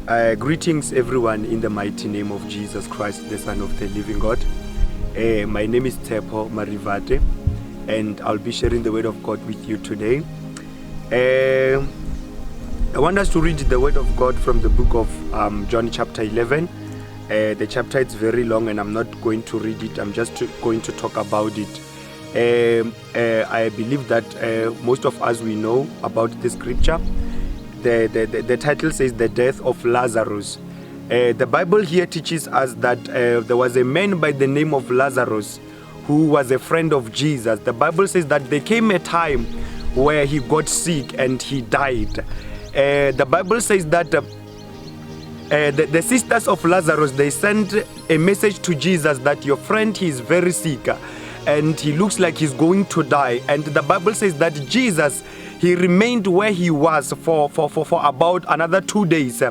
Greetings everyone in the mighty name of Jesus Christ, the Son of the living God. My name is Tepo Marivate, and I'll be sharing the word of God with you today. I want us to read the word of God from the book of John chapter 11. The chapter is very long and I'm not going to read it. I'm just going to talk about it. I believe that most of us, we know about the scripture. The title says the death of Lazarus. The Bible here teaches us that there was a man by the name of Lazarus who was a friend of Jesus. The Bible says that there came a time where he got sick and he died. The Bible says that the sisters of Lazarus, they sent a message to Jesus that your friend, he is very sick and he looks like he's going to die. And the Bible says that Jesus, he remained where he was for about another 2 days.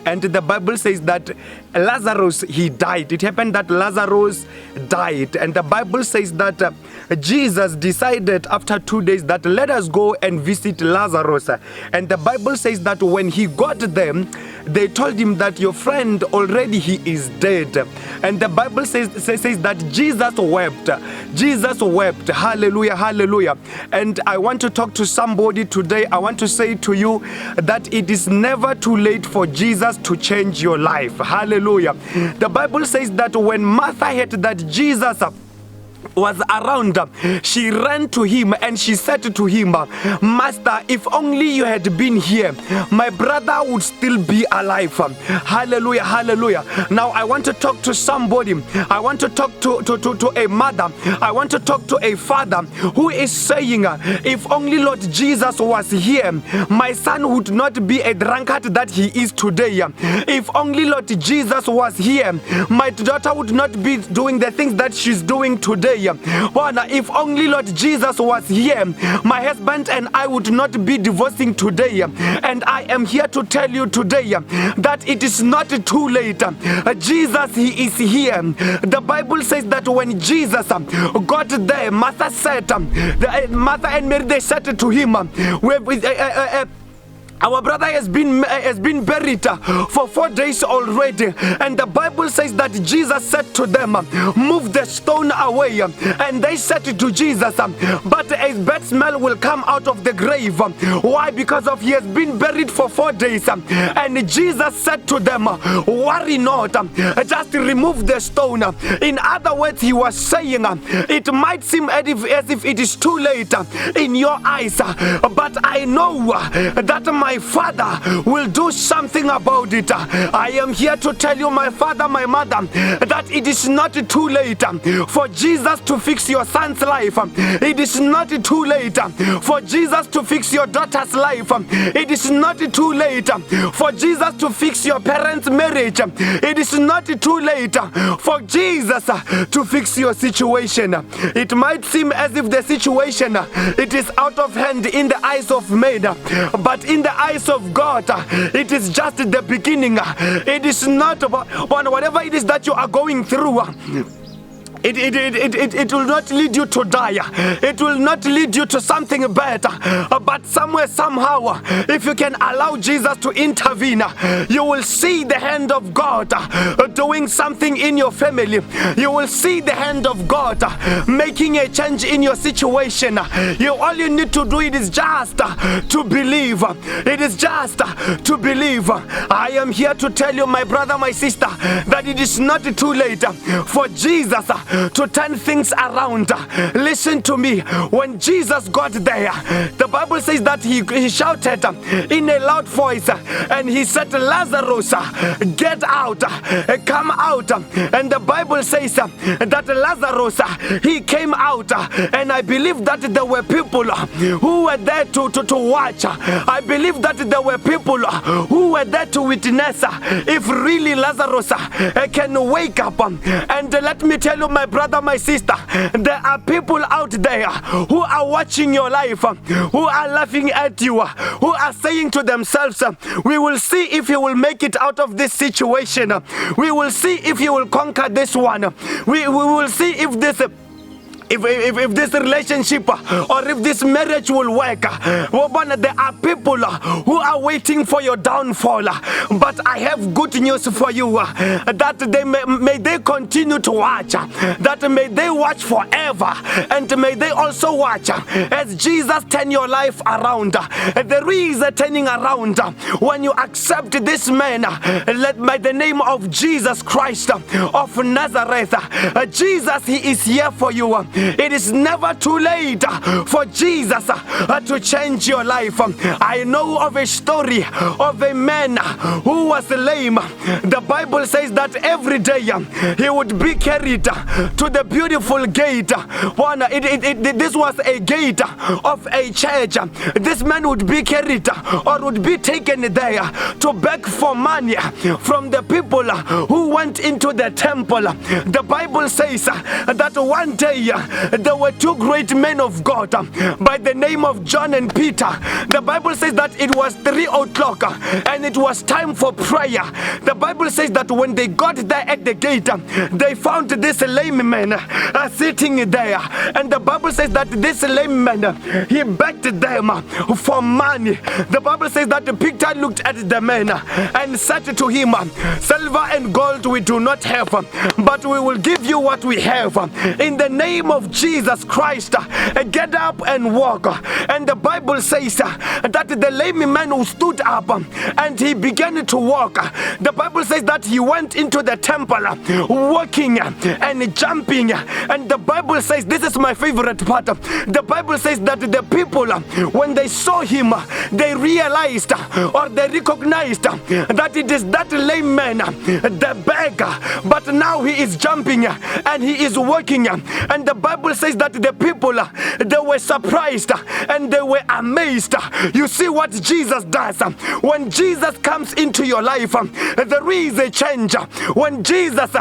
And the Bible says that Lazarus, he died. It happened that Lazarus died. And the Bible says that Jesus decided after 2 days that let us go and visit Lazarus. And the Bible says that when he got them, they told him that your friend already, he is dead. And the Bible says that Jesus wept. Jesus wept. Hallelujah, hallelujah. And I want to talk to somebody today. I want to say to you that it is never too late for Jesus to change your life. Hallelujah. The Bible says that when Martha heard that Jesus was around, she ran to him and she said to him, Master, if only you had been here, my brother would still be alive. Hallelujah, hallelujah. Now I want to talk to somebody. I want to talk to a mother. I want to talk to a father who is saying, if only Lord Jesus was here, my son would not be a drunkard that he is today. If only Lord Jesus was here, my daughter would not be doing the things that she's doing today. If only Lord Jesus was here, my husband and I would not be divorcing today. And I am here to tell you today that it is not too late. Jesus, he is here. The Bible says that when Jesus got there, Martha and Mary, they said to him, our brother has been buried for 4 days already. And the Bible says that Jesus said to them, move the stone away. And they said to Jesus, but a bad smell will come out of the grave. Why? Because of he has been buried for 4 days. And Jesus said to them, worry not, just remove the stone. In other words, he was saying, it might seem as if it is too late in your eyes, but I know that my Father will do something about it. I am here to tell you, my father, my mother, that it is not too late for Jesus to fix your son's life. It is not too late for Jesus to fix your daughter's life. It is not too late for Jesus to fix your parents' marriage. It is not too late for Jesus to fix your situation. It might seem as if the situation, it is out of hand in the eyes of men, but in the eyes of God, it is just the beginning. It is not about whatever it is that you are going through. It will not lead you to die. It will not lead you to something better. But somewhere, somehow, if you can allow Jesus to intervene, you will see the hand of God doing something in your family. You will see the hand of God making a change in your situation. All you need to do, it is just to believe. It is just to believe. I am here to tell you, my brother, my sister, that it is not too late for Jesus to turn things around. Listen to me. When Jesus got there, the Bible says that he shouted in a loud voice and he said, Lazarus, get out, come out. And the Bible says that Lazarus, he came out, and I believe that there were people who were there to watch. I believe that there were people who were there to witness if really Lazarus can wake up. And let me tell you, my brother, my sister, there are people out there who are watching your life, who are laughing at you, who are saying to themselves, we will see if you will make it out of this situation. We will see if you will conquer this one. We will see if this if this relationship or if this marriage will work, there are people who are waiting for your downfall. But I have good news for you, that they may they continue to watch, that may they watch forever, and may they also watch as Jesus turn your life around. There is a turning around when you accept this man led by the name of Jesus Christ of Nazareth. Jesus, he is here for you. It is never too late for Jesus to change your life. I know of a story of a man who was lame. The Bible says that every day he would be carried to the beautiful gate. This was a gate of a church. This man would be carried or would be taken there to beg for money from the people who went into the temple. The Bible says that one day there were two great men of God by the name of John and Peter. The Bible says that it was 3 o'clock and it was time for prayer. The Bible says that when they got there at the gate, they found this lame man sitting there. And the Bible says that this lame man, he begged them for money. The Bible says that Peter looked at the man and said to him, "Silver and gold we do not have, but we will give you what we have. In the name of Jesus Christ, get up and walk." And the Bible says that the lame man who stood up and he began to walk. The Bible says that he went into the temple walking and jumping. And the Bible says, this is my favorite part, the Bible says that the people, when they saw him, they realized or they recognized that it is that lame man, the beggar, but now he is jumping and he is walking. And the Bible says that the people, they were surprised and they were amazed. You see what Jesus does? When Jesus comes into your life, there is a change. When Jesus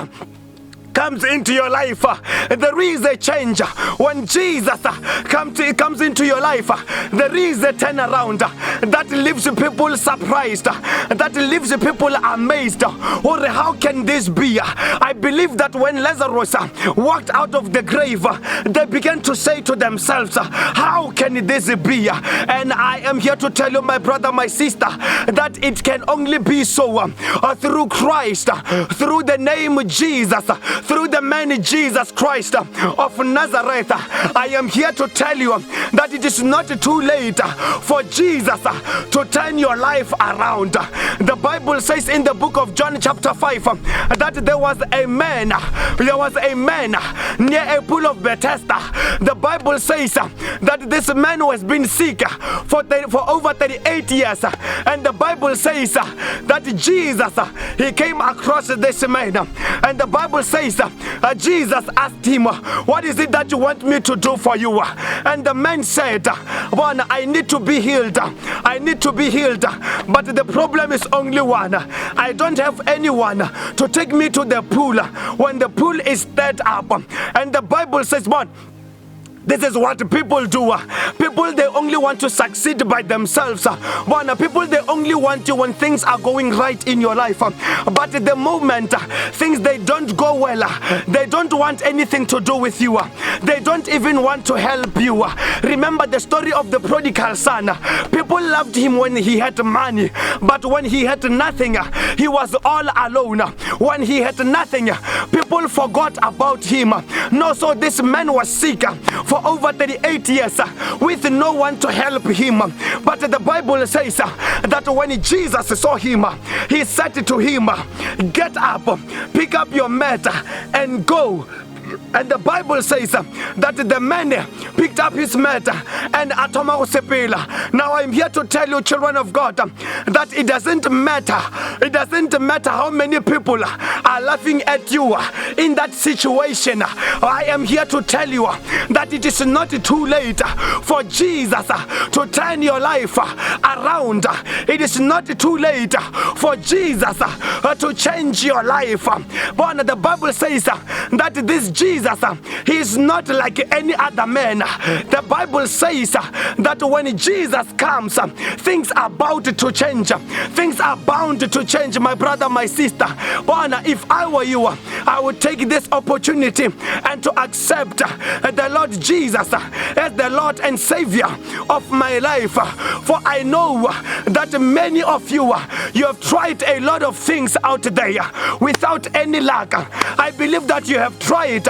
comes into your life, there is a change. When Jesus comes into your life, there is a turnaround that leaves people surprised, that leaves people amazed. Or how can this be? I believe that when Lazarus walked out of the grave, they began to say to themselves, how can this be? And I am here to tell you, my brother, my sister, that it can only be so through Christ, through the name Jesus, through the man Jesus Christ of Nazareth. I am here to tell you that it is not too late for Jesus to turn your life around. The Bible says in the book of John chapter 5 that there was a man near a pool of Bethesda. The Bible says that this man has been sick for over 38 years. And the Bible says that Jesus, he came across this man. And the Bible says Jesus asked him, what is it that you want me to do for you? And the man said, one, I need to be healed. I need to be healed. But the problem is only one. I don't have anyone to take me to the pool when the pool is stirred up. And the Bible says, what? This is what people do. People, they only want to succeed by themselves. People, they only want you when things are going right in your life. But at the moment things, they don't go well, they don't want anything to do with you. They don't even want to help you. Remember the story of the prodigal son. People loved him when he had money, but when he had nothing, he was all alone. When he had nothing, people forgot about him. No, so this man was sick for over 38 years with no one to help him. But the Bible says that when Jesus saw him, he said to him, get up, pick up your mat and go. And the Bible says that the man picked up his mat and atoma usepela. Now I'm here to tell you, children of God, that it doesn't matter. It doesn't matter how many people are laughing at you in that situation. I am here to tell you that it is not too late for Jesus to turn your life around. It is not too late for Jesus to change your life. But the Bible says that this Jesus, he is not like any other man. The Bible says that when Jesus comes, things are about to change. Things are bound to change, my brother, my sister. If I were you, I would take this opportunity and to accept the Lord Jesus as the Lord and Savior of my life. For I know that many of you have tried a lot of things out there without any luck. I believe that you have tried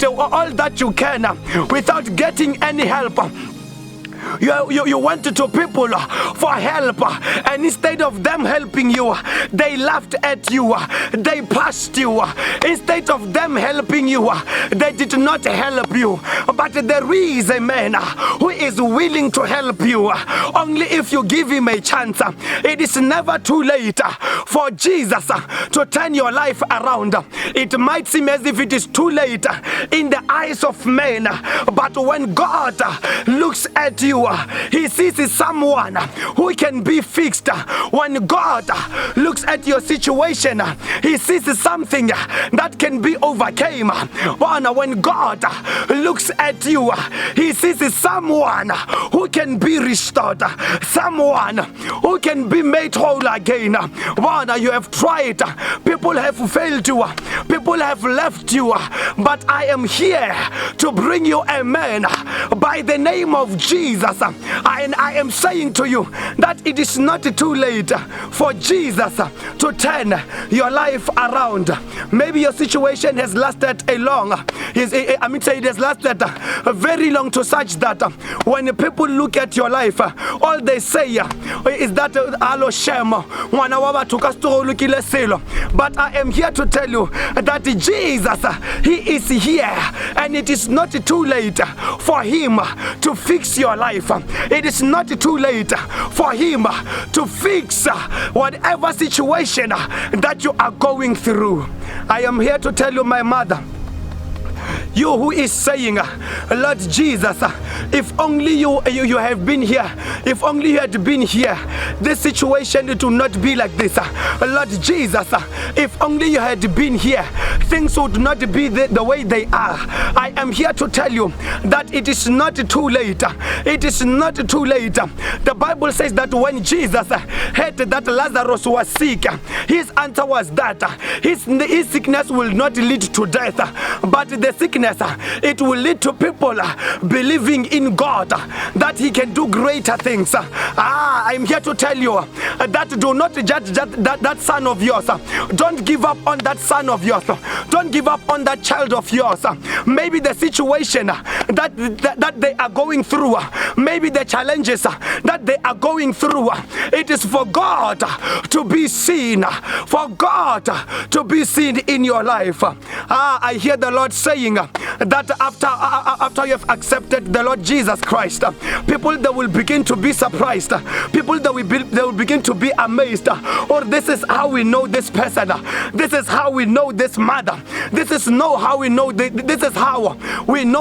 all that you can without getting any help. You went to people for help, and instead of them helping you, they laughed at you, they passed you. Instead of them helping you, they did not help you. But there is a man who is willing to help you, only if you give him a chance. It is never too late for Jesus to turn your life around. It might seem as if it is too late in the eyes of men, but when God looks at you, he sees someone who can be fixed. When God looks at your situation, he sees something that can be overcome. When God looks at you, he sees someone who can be restored, someone who can be made whole again. You have tried, people have failed you, people have left you, but I am here to bring you a man by the name of Jesus. And I am saying to you that it is not too late for Jesus to turn your life around. Maybe your situation has lasted it has lasted very long, to such that when people look at your life, all they say is that alo shema mwana wa batho ka sto lokile selo. But I am here to tell you that Jesus, he is here, and it is not too late for him to fix your life. It is not too late for him to fix whatever situation that you are going through. I am here to tell you, my mother, you who is saying, Lord Jesus, if only you have been here, if only you had been here, this situation it would not be like this. Lord Jesus, if only you had been here, things would not be the way they are. I am here to tell you that it is not too late. It is not too late. The Bible says that when Jesus heard that Lazarus was sick, his answer was that his sickness will not lead to death, but the sickness it will lead to people believing in God that he can do greater things. I'm here to tell you that do not judge that son of yours. Don't give up on that son of yours. Don't give up on that child of yours. Maybe the situation that they are going through, maybe the challenges that they are going through, it is for God to be seen, for God to be seen in your life. I hear the Lord saying that after you have accepted the Lord Jesus Christ, people that will begin to be surprised, people that will begin to be amazed. Or this is how we know this person, this is how we know this mother, this is how we know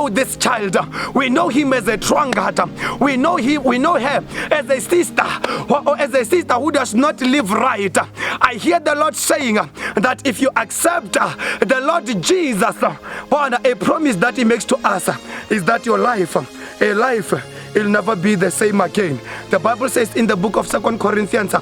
this child. We know him as a drunkard, we know her as a sister, or as a sister who does not live right. I hear the Lord saying that if you accept the Lord Jesus, a promise that he makes to us is that your life, it'll never be the same again. The Bible says in the book of 2 Corinthians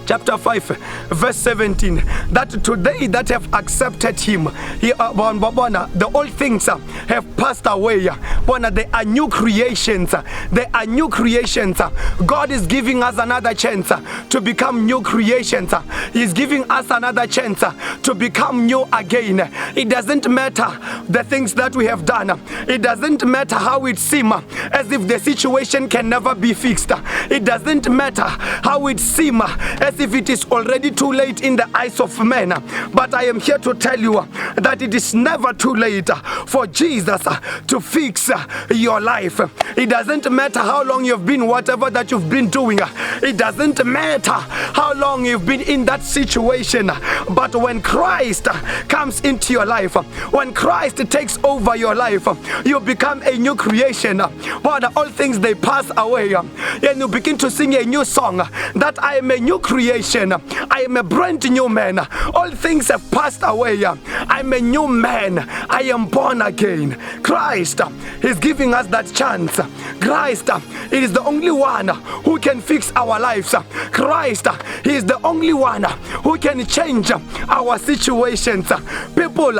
chapter 5 verse 17 that today that have accepted him, the old things have passed away. They are new creations. They are new creations. God is giving us another chance to become new creations. He's giving us another chance to become new again. It doesn't matter the things that we have done. It doesn't matter how it seems as if the situation can never be fixed. It doesn't matter how it seems as if it is already too late in the eyes of men. But I am here to tell you that it is never too late for Jesus to fix your life. It doesn't matter how long you've been, whatever that you've been doing. It doesn't matter how long you've been in that situation. But when Christ comes into your life, when Christ takes over your life, you become a new creation. All things they pass away, and you begin to sing a new song that I am a new creation. creation. I am a brand new man. All things have passed away. I'm a new man. I am born again. Christ is giving us that chance. Christ is the only one who can fix our lives. Christ is the only one who can change our situations. People,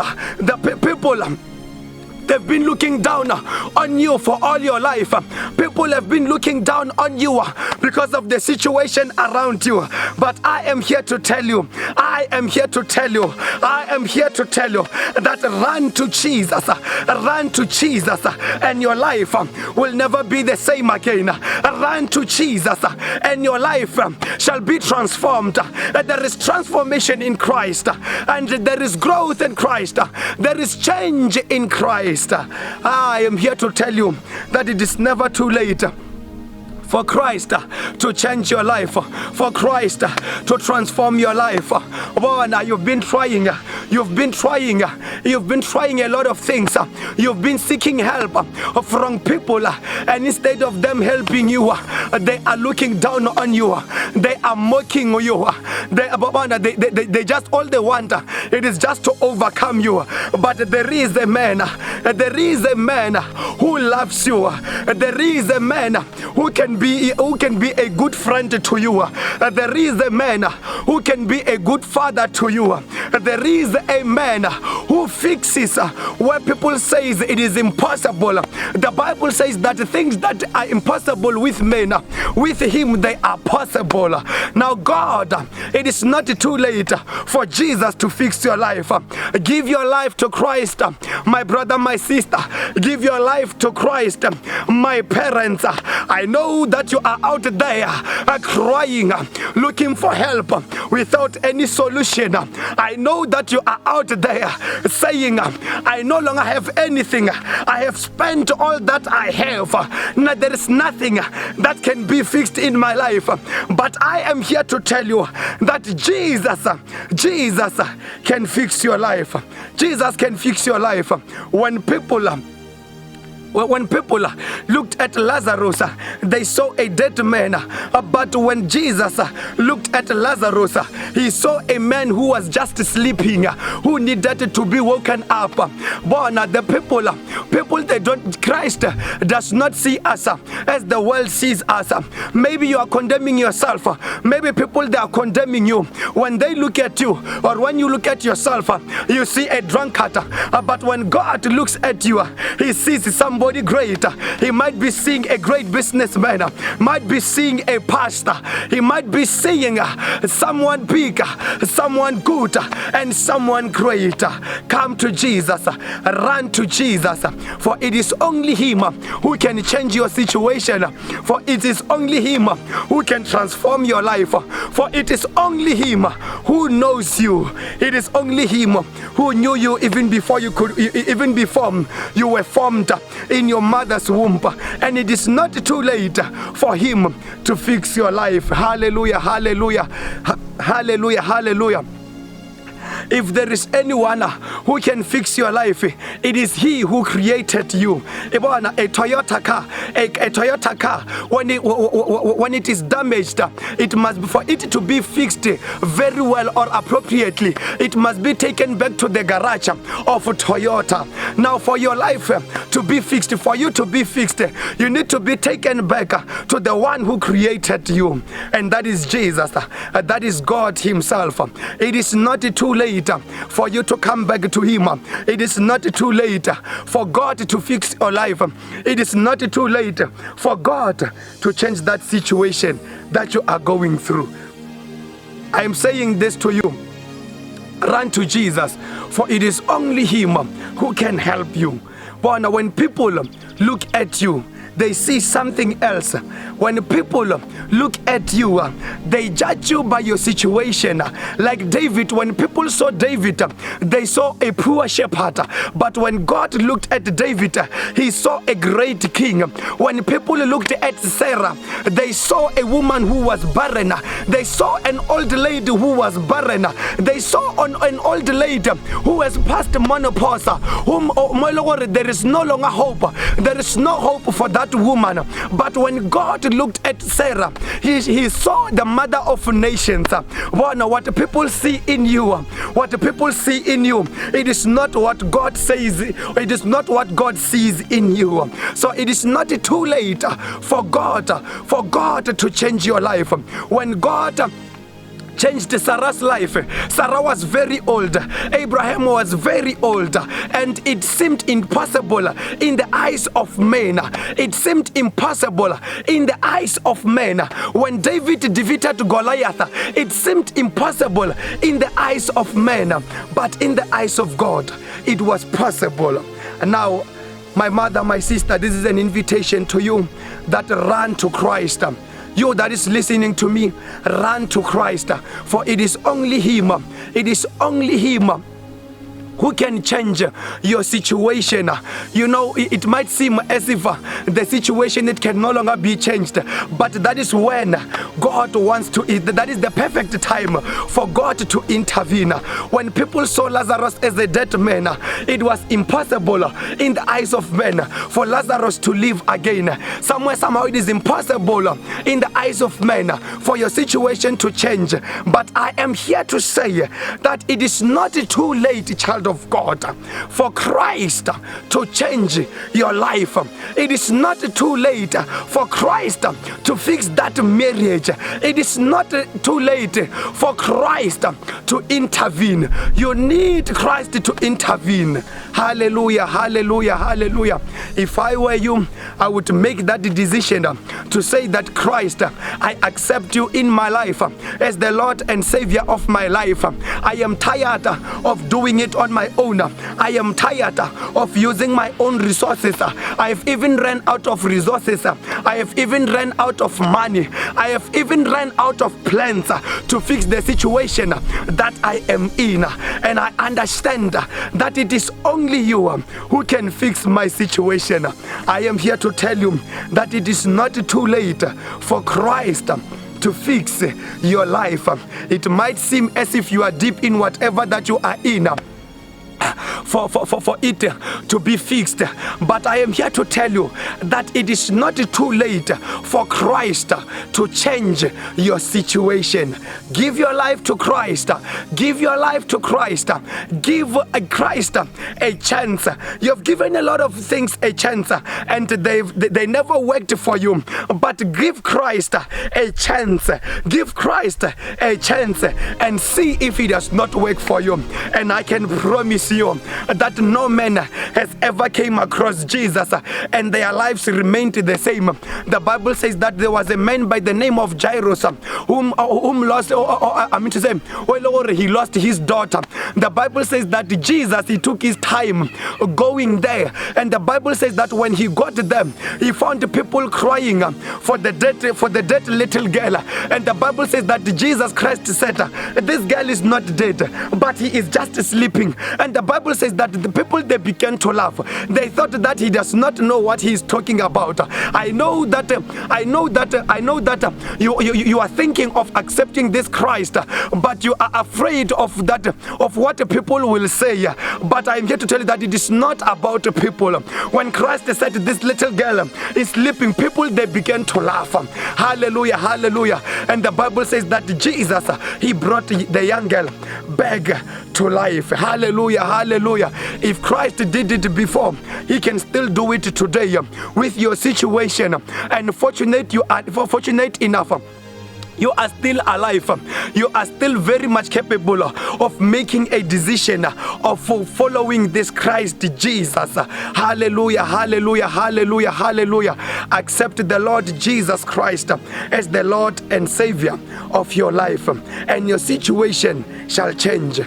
they've been looking down on you for all your life. People have been looking down on you because of the situation around you. But I am here to tell you, that run to Jesus, and your life will never be the same again. Run to Jesus, and your life shall be transformed. There is transformation in Christ, and there is growth in Christ. There is change in Christ. I am here to tell you that it is never too late for Christ to change your life, for Christ to transform your life. You've been trying a lot of things. You've been seeking help from people, and instead of them helping you, they are looking down on you. They are mocking you. They just, all they want, it is just to overcome you. But there is a man who loves you. There is a man who can be a good friend to you. There is a man who can be a good father to you. There is a man who fixes where people say it is impossible. The Bible says that things that are impossible with men, with him they are possible. Now God, it is not too late for Jesus to fix your life. Give your life to Christ, my brother, my sister. Give your life to Christ, my parents. I know that you are out there crying, looking for help without any solution. I know that you are out there saying, I no longer have anything. I have spent all that I have. Now there is nothing that can be fixed in my life. But I am here to tell you that Jesus can fix your life. Jesus can fix your life. When people looked at Lazarus, they saw a dead man. But when Jesus looked at Lazarus, he saw a man who was just sleeping, who needed to be woken up. Christ does not see us as the world sees us. Maybe you are condemning yourself. Maybe people, they are condemning you. When they look at you, or when you look at yourself, you see a drunkard. But when God looks at you, he sees somebody great. He might be seeing a great businessman, might be seeing a pastor, he might be seeing someone big, someone good, and someone great. Come to Jesus, run to Jesus, for it is only him who can change your situation, for it is only him who can transform your life, for it is only him who knows you. It is only him who knew you even before you were formed in your mother's womb. And it is not too late for him to fix your life. Hallelujah, hallelujah, hallelujah, hallelujah. If there is anyone who can fix your life, it is he who created you. A Toyota car, when it is damaged, it must be, for it to be fixed very well or appropriately, it must be taken back to the garage of Toyota. Now for your life to be fixed, for you to be fixed, you need to be taken back to the one who created you, and that is Jesus. That is God himself. It is not too late for you to come back to him. It is not too late for God to fix your life. It is not too late for God to change that situation that you are going through. I am saying this to you. Run to Jesus, for it is only him who can help you. But when people look at you, they see something else. When people look at you, they judge you by your situation. Like David, when people saw David, they saw a poor shepherd. But when God looked at David, he saw a great king. When people looked at Sarah, they saw a woman who was barren. They saw an old lady who was barren. They saw an old lady who has passed menopause, whom there is no longer hope. There is no hope for that that woman. But when God looked at Sarah, he saw the mother of nations. What people see in you, what people see in you, it is not what God says, it is not what God sees in you. So it is not too late for God to change your life. When God changed Sarah's life, Sarah was very old, Abraham was very old, and it seemed impossible in the eyes of men. It seemed impossible in the eyes of men. When David defeated Goliath, it seemed impossible in the eyes of men, but in the eyes of God, it was possible. Now, my mother, my sister, this is an invitation to you that run to Christ. You that is listening to me, run to Christ, for it is only Him. It is only Him who can change your situation. You know, it might seem as if the situation, it can no longer be changed, but that is when God wants to, that is the perfect time for God to intervene. When people saw Lazarus as a dead man, it was impossible in the eyes of men for Lazarus to live again. Somehow it is impossible in the eyes of men for your situation to change. But I am here to say that it is not too late, child of God, for Christ to change your life. It is not too late for Christ to fix that marriage. It is not too late for Christ to intervene. You need Christ to intervene. Hallelujah, hallelujah, hallelujah. If I were you, I would make that decision to say that Christ, I accept you in my life as the Lord and Savior of my life. I am tired of doing it on my own. I am tired of using my own resources. I have even ran out of resources. I have even ran out of money. I have even ran out of plans to fix the situation that I am in. And I understand that it is only you who can fix my situation. I am here to tell you that it is not too late for Christ to fix your life. It might seem as if you are deep in whatever that you are in, for it to be fixed, but I am here to tell you that it is not too late for Christ to change your situation. Give your life to Christ. Give your life to Christ. Give Christ a chance. You have given a lot of things a chance and they never worked for you, but give Christ a chance. Give Christ a chance and see if it does not work for you. And I can promise you that no man has ever came across Jesus and their lives remained the same. The Bible says that there was a man by the name of Jairus whom lost, he lost his daughter. The Bible says that Jesus, he took his time going there, and the Bible says that when he got there, he found people crying for the dead little girl, and the Bible says that Jesus Christ said, this girl is not dead, but he is just sleeping. And the Bible says that the people, they began to laugh. They thought that he does not know what he is talking about. I know that you are thinking of accepting this Christ, but you are afraid of what people will say. But I am here to tell you that it is not about people. When Christ said this little girl is sleeping, people, they began to laugh. Hallelujah, hallelujah. And the Bible says that Jesus, he brought the young girl back to life. Hallelujah, hallelujah. If Christ did it before, he can still do it today with your situation. And fortunate enough, you are still alive. You are still very much capable of making a decision of following this Christ Jesus. Hallelujah, hallelujah, hallelujah, hallelujah. Accept the Lord Jesus Christ as the Lord and Savior of your life, and your situation shall change.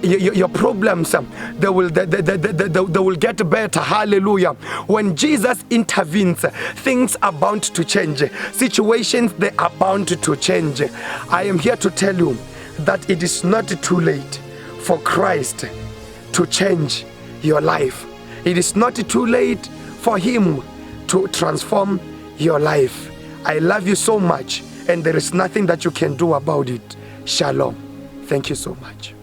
Your problems, they will get better. Hallelujah. When Jesus intervenes, things are bound to change. Situations, they are bound to change. I am here to tell you that it is not too late for Christ to change your life. It is not too late for him to transform your life. I love you so much, and there is nothing that you can do about it. Shalom. Thank you so much.